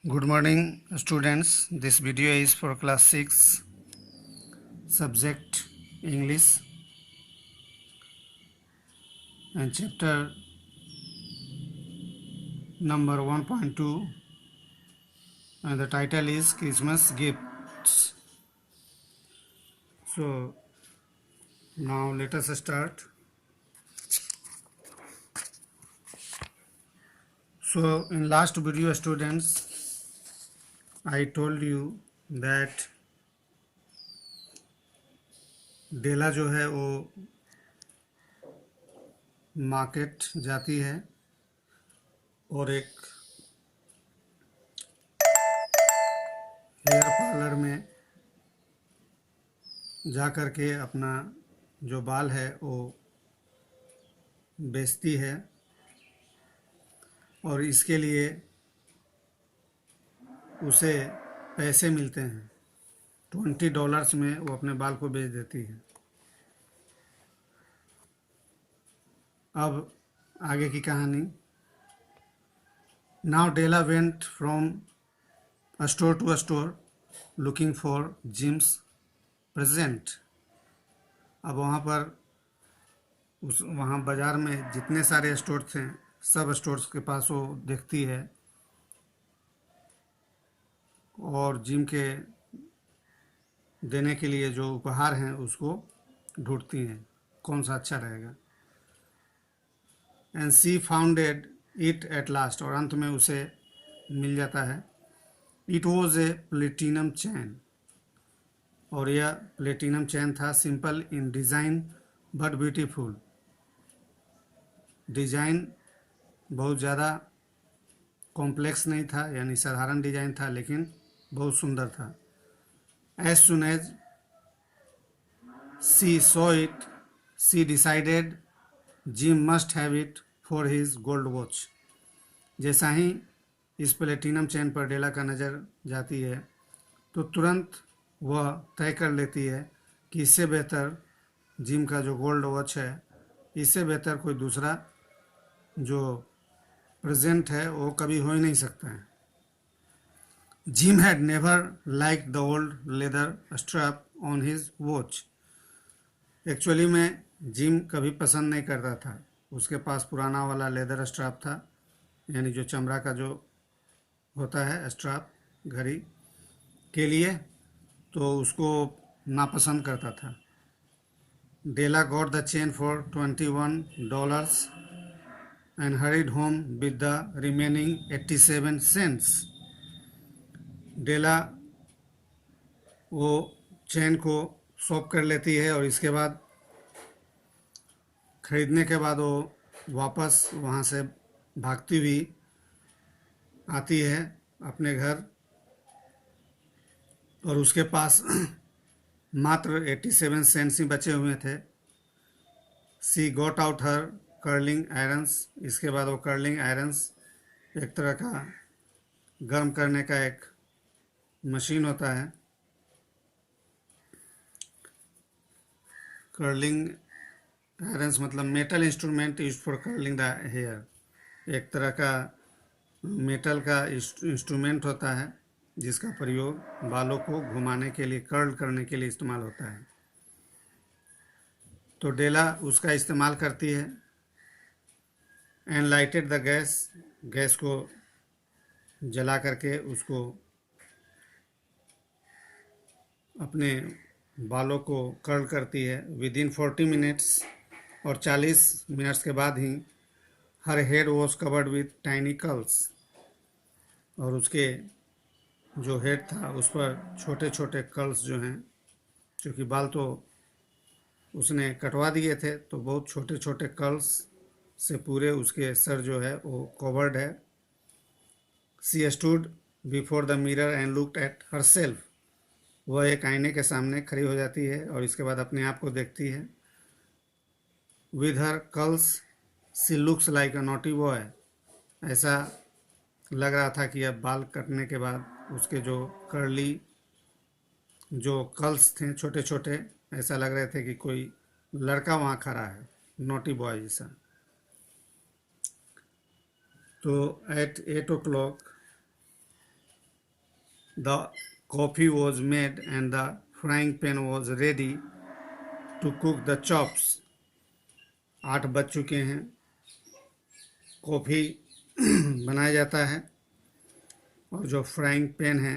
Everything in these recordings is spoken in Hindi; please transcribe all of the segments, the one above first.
Good morning, students. This video is for class 6, subject English, and chapter number 1.2, and the title is Christmas Gifts. So, now let us start. So, in last video, students, I told you that डेला जो है वो मार्केट जाती है और एक हेयर पार्लर में जा कर के अपना जो बाल है वो बेचती है और इसके लिए उसे पैसे मिलते हैं। $20 में वो अपने बाल को बेच देती है। अब आगे की कहानी। Now Della went from store to store looking for Jim's present. अब वहाँ बाज़ार में जितने सारे स्टोर थे, सब स्टोर्स के पास वो देखती है और जिम के देने के लिए जो उपहार हैं उसको ढूंढती हैं कौन सा अच्छा रहेगा। And she founded it at last, और अंत में उसे मिल जाता है। It was a platinum chain, और यह प्लेटिनम चैन था। Simple in design but beautiful. Design बहुत ज़्यादा कॉम्प्लेक्स नहीं था, यानी साधारण डिज़ाइन था, लेकिन बहुत सुंदर था। As soon as she saw it, she decided Jim must have it for his gold watch. जैसा ही इस प्लेटिनम चैन पर डेला का नज़र जाती है तो तुरंत वह तय कर लेती है कि इससे बेहतर जिम का जो गोल्ड वॉच है, इससे बेहतर कोई दूसरा जो प्रेजेंट है वो कभी हो ही नहीं सकता है। Jim had never liked the old leather strap on his watch. Actually में जिम कभी पसंद नहीं करता था। उसके पास पुराना वाला लेदर स्ट्रैप था, यानी जो चमड़ा का जो होता है स्ट्रैप घड़ी के लिए, तो उसको नापसंद करता था। Della got the chain for $21 and hurried home with the remaining 87 cents. Della वो चेन को शॉप कर लेती है और इसके बाद खरीदने के बाद वो वापस वहाँ से भागती हुई आती है अपने घर, और उसके पास मात्र 87 सेंट्स ही बचे हुए थे। सी गॉट आउट हर कर्लिंग आयरन्स। इसके बाद वो कर्लिंग आयरन्स एक तरह का गर्म करने का एक मशीन होता है। कर्लिंग आयरन्स मतलब metal instrument use for curling the hair. एक तरह का मेटल का इंस्ट्रूमेंट होता है जिसका प्रयोग बालों को घुमाने के लिए, कर्ल करने के लिए इस्तेमाल होता है। तो डेला उसका इस्तेमाल करती है। And lighted the gas. Gas को जला करके उसको अपने बालों को कर्ल करती है। विद इन 40 मिनट्स, और 40 मिनट्स के बाद ही her head was covered with tiny curls, और उसके जो हेड था उस पर छोटे छोटे कर्ल्स जो हैं, क्योंकि बाल तो उसने कटवा दिए थे, तो बहुत छोटे छोटे कर्ल्स से पूरे उसके सर जो है वो कवर्ड है। सी stood before the mirror and looked at herself. वह एक आईने के सामने खड़ी हो जाती है और इसके बाद अपने आप को देखती है। With her curls she looks like a naughty boy. ऐसा लग रहा था कि अब बाल कटने के बाद उसके जो कर्ली जो कर्ल्स थे छोटे छोटे, ऐसा लग रहे थे कि कोई लड़का वहाँ खड़ा है, नॉटी बॉय जैसा। तो eight 8 o'clock The coffee was made and the frying pan was ready to cook the chops. 8 बज चुके हैं, कॉफ़ी बनाया जाता है और जो फ्राइंग पैन है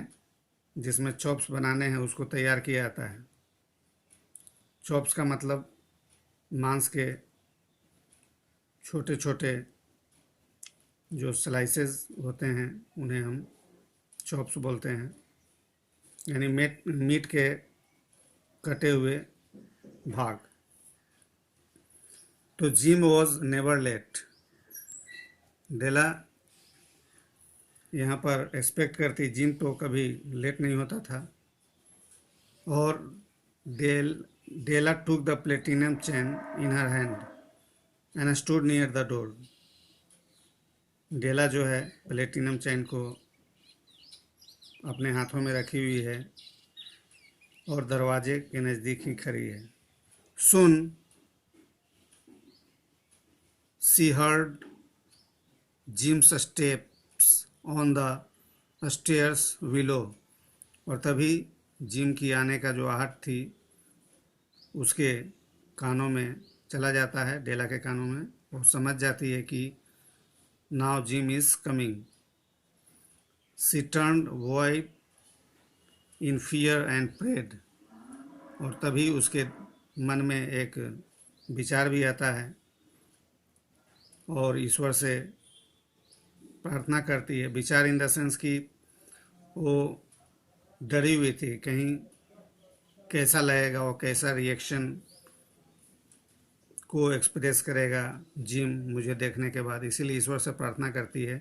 जिसमें चॉप्स बनाने हैं उसको तैयार किया जाता है। चॉप्स का मतलब मांस के छोटे छोटे जो स्लाइसेस होते हैं उन्हें हम चॉप्स बोलते हैं, यानी मीट के कटे हुए भाग। तो जिम वॉज नेवर लेट। डेला यहाँ पर एक्सपेक्ट करती, जिम तो कभी लेट नहीं होता था। और Della took the platinum chain in her hand and stood near the door. Della जो है प्लेटिनम चेन को अपने हाथों में रखी हुई है और दरवाजे के नज़दीक ही खड़ी है। Soon she heard Jim's steps on the stairs below. और तभी जिम की आने का जो आहट थी उसके कानों में चला जाता है, डेला के कानों में। वो समझ जाती है कि now Jim is coming. She turned white in fear and prayed. और तभी उसके मन में एक विचार भी आता है और ईश्वर से प्रार्थना करती है। विचार इन द सेंस कि वो डरी हुई थी, कहीं कैसा लगेगा और कैसा रिएक्शन को एक्सप्रेस करेगा जिम मुझे देखने के बाद। इसीलिए ईश्वर से प्रार्थना करती है,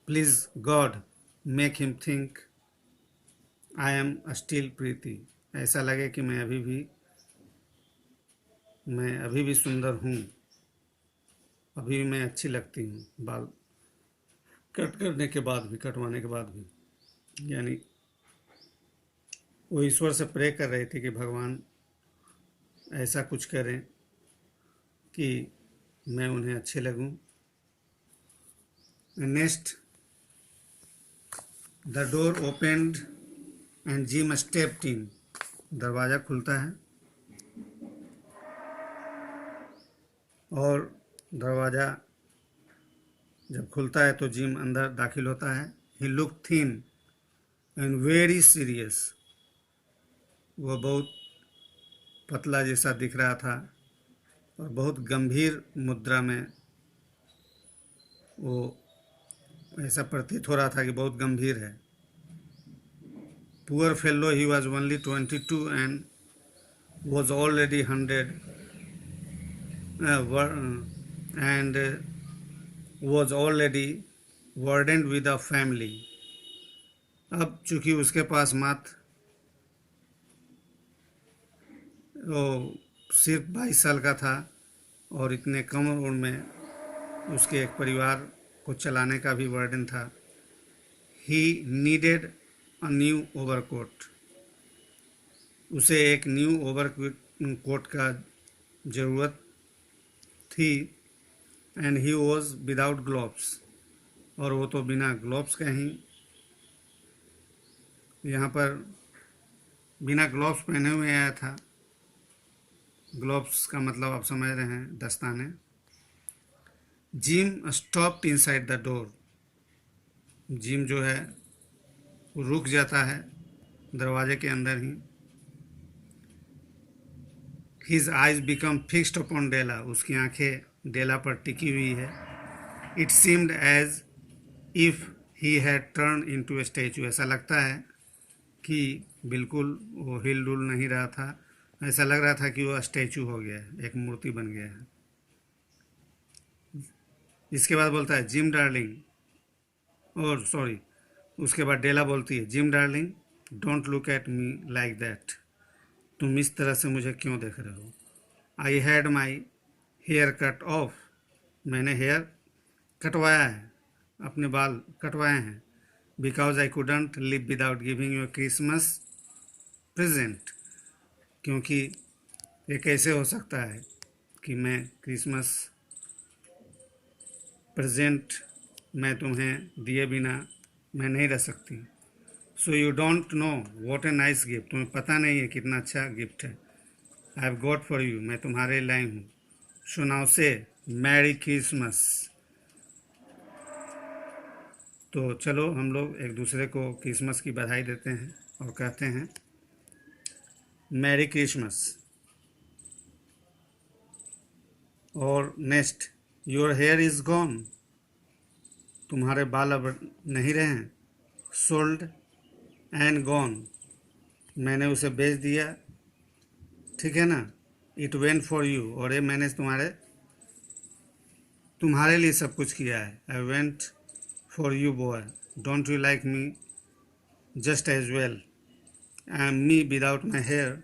please God make him think I am still pretty. ऐसा लगे कि मैं अभी भी सुंदर हूँ, अभी भी मैं अच्छी लगती हूँ, बाल कट करने के बाद भी, कटवाने के बाद भी। यानी वो ईश्वर से प्रे कर रही थी कि भगवान ऐसा कुछ करें कि मैं उन्हें अच्छे लगूं। Next, the door opened and Jim stepped in. दरवाज़ा खुलता है और दरवाज़ा जब खुलता है तो जिम अंदर दाखिल होता है। He look thin and very serious. वो बहुत पतला जैसा दिख रहा था और बहुत गंभीर मुद्रा में वो ऐसा प्रतीत हो रहा था कि बहुत गंभीर है। Poor fellow, he was only 22 and was already 100 and was already burdened with a family। अब चूंकि उसके पास मात्र वो सिर्फ 22 साल का था और इतने कम उम्र में उसके एक परिवार को चलाने का भी बर्डन था। He needed a new overcoat. उसे एक न्यू ओवरकोट का ज़रूरत थी। And he was without gloves. और वो तो बिना ग्लोव्स का ही यहाँ पर बिना ग्लोव्स पहने हुए आया था। ग्लोव्स का मतलब आप समझ रहे हैं, दस्ताने। Jim stopped inside the door. Jim जो है वो रुक जाता है दरवाजे के अंदर ही। His eyes become fixed upon Della. उसकी आंखें डेला पर टिकी हुई है। It seemed as if he had turn into a statue. ऐसा लगता है कि बिल्कुल वो हिल डुल नहीं रहा था, ऐसा लग रहा था कि वो स्टैचू हो गया है, एक मूर्ति बन गया है। इसके बाद बोलता है जिम डार्लिंग, और सॉरी, उसके बाद डेला बोलती है Jim darling don't look at me like that. तुम इस तरह से मुझे क्यों देख रहे हो। I had my hair cut off. मैंने हेयर कटवाया है, अपने बाल कटवाए हैं। Because I couldn't live without giving you Christmas present. क्योंकि ये कैसे हो सकता है कि मैं क्रिसमस प्रेजेंट मैं तुम्हें दिए बिना मैं नहीं रह सकती। So you don't know what a nice gift, तुम्हें पता नहीं है कितना अच्छा गिफ्ट है। I have got for you, मैं तुम्हारे लाई हूँ। सो नाउ से मैरी क्रिसमस। तो चलो हम लोग एक दूसरे को क्रिसमस की बधाई देते हैं और कहते हैं मैरी क्रिसमस। और next, your here is gone, तुम्हारे बाल अब नहीं रहे हैं। सोल्ड एंड गॉन, मैंने उसे बेच दिया, ठीक है ना। इट वेंट फॉर यू, और ये मैंने तुम्हारे लिए सब कुछ किया है। I went for you boy, don't you like me just as well. I am me without my hair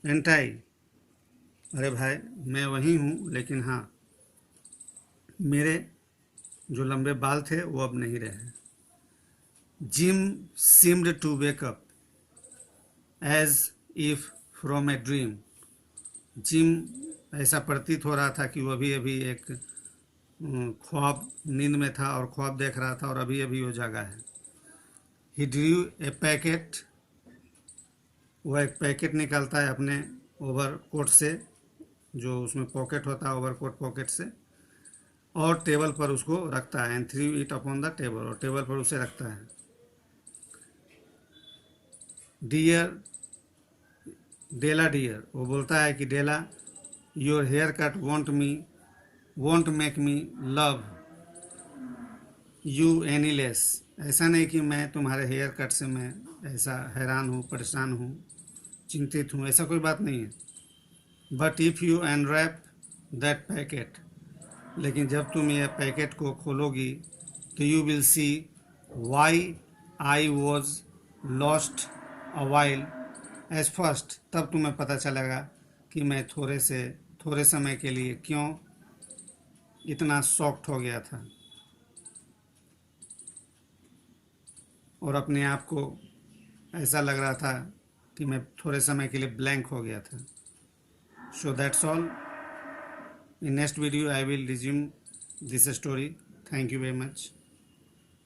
and tie. अरे भाई, मैं वही हूँ, लेकिन हाँ, मेरे जो लंबे बाल थे वो अब नहीं रहे। Jim seemed to wake up as if from a dream. Jim ऐसा प्रतीत हो रहा था कि वो अभी अभी एक ख्वाब, नींद में था और ख्वाब देख रहा था, और अभी अभी वो जागा है। ही ड्रू ए पैकेट, वह एक पैकेट निकालता है अपने ओवर कोट से, जो उसमें पॉकेट होता है ओवर कोट पॉकेट से, और टेबल पर उसको रखता है। And through it upon the table, और टेबल पर उसे रखता है। डियर डेला डियर, वो बोलता है कि Della, your hair cut won't make me love you any less. ऐसा नहीं कि मैं तुम्हारे हेयर कट से मैं ऐसा हैरान हूँ, परेशान हूँ, चिंतित हूँ, ऐसा कोई बात नहीं है। But if you unwrap that packet, लेकिन जब तुम यह पैकेट को खोलोगी तो you will see why I was lost a while as first, तब तुम्हें पता चलेगा कि मैं थोड़े समय के लिए क्यों इतना शॉक्ड हो गया था, और अपने आप को ऐसा लग रहा था कि मैं थोड़े समय के लिए ब्लैंक हो गया था। So that's all. In next video I will resume this story. Thank you very much.